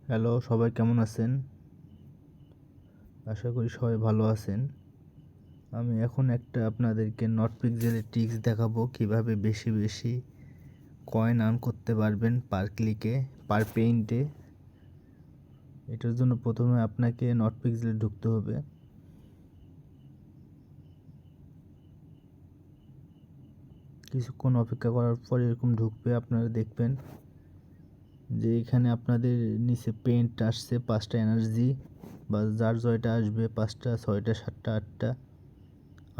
Hello, সবাই কেমন আছেন? আশা করি সবাই ভালো আছেন। আমি এখন আপনাদেরকে নটপিক্সেলের ট্রিক্স দেখাবো কিভাবে বেশি বেশি কয়েন আর্ন করতে পারবেন পার ক্লিকে, পার পেইন্টে। এটার জন্য প্রথমে আপনাকে নটপিক্সেলে ঢুকতে হবে। কিছুক্ষণ অপেক্ষা করার পর এরকম ঢুকবে, আপনারা দেখবেন যে এখানে আপনাদের নিচে পেইন্ট আসছে 5টা এনার্জি বা যার জয়টা আসবে 5টা 6টা 7টা 8টা।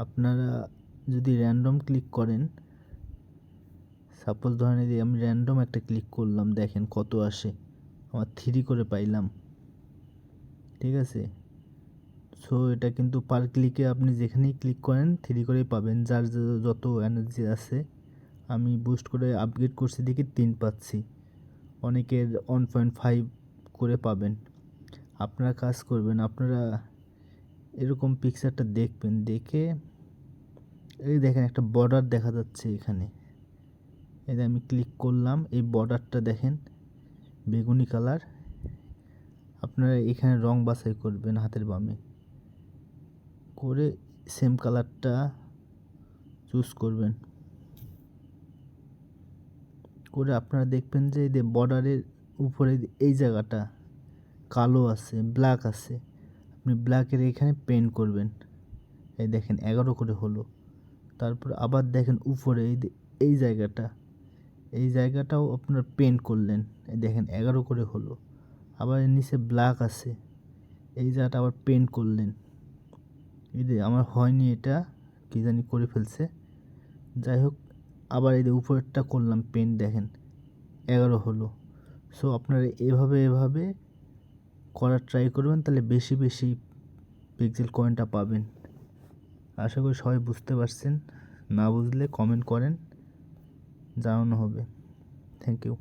আপনারা যদি র্যান্ডম ক্লিক করেন, সাপোজ ধরেন এই যে আমি র্যান্ডম একটা ক্লিক করলাম, দেখেন কত আসে, আমার 3 করে পাইলাম। ঠিক আছে, সো এটা কিন্তু পার ক্লিকে আপনি যেখানেই ক্লিক করেন 3 করেই পাবেন, যার যত এনার্জি আছে। আমি বুস্ট করে আপগ্রেড করছি দেখি 3 পাচ্ছি, অনেকের 1.5 করে পাবেন। আপনারা কাজ করবেন, আপনারা এরকম পিকচারটা দেখবেন, দেখে এই দেখেন একটা বর্ডার দেখা যাচ্ছে এখানে। এই যে আমি ক্লিক করলাম, এই বর্ডারটা দেখেন বেগুনি কালার। আপনারা এখানে রং বাছাই করবেন হাতের বামে করে, সেম কালারটা চুজ করবেন করে। আপনারা দেখবেন যে এই যে বর্ডারের উপরে এই জায়গাটা কালো আছে, ব্ল্যাক আছে, আপনি ব্ল্যাকের এখানে পেন্ট করবেন। এই দেখেন 11 করে হলো। তারপর আবার দেখেন উপরে এই জায়গাটা, এই জায়গাটাও আপনার পেন্ট করলেন, এই দেখেন 11 করে হলো। আবার এর নিচে ব্ল্যাক আছে, এই জায়গাটা আবার পেন্ট করলেন। এই যে আমার হয়নি, এটা কি জানি করে ফেলছে, যাই হোক। আবার এই যে উপরেরটা করলাম পেন্ট, দেখেন 11 হলো। সো আপনারা এভাবে করার ট্রাই করবেন, তাহলে বেশি বেশি পিক্সেল কয়েনটা পাবেন। আশা করি সবাই বুঝতে পারছেন। না বুঝলে কমেন্ট করেন, জানানো হবে। Thank you.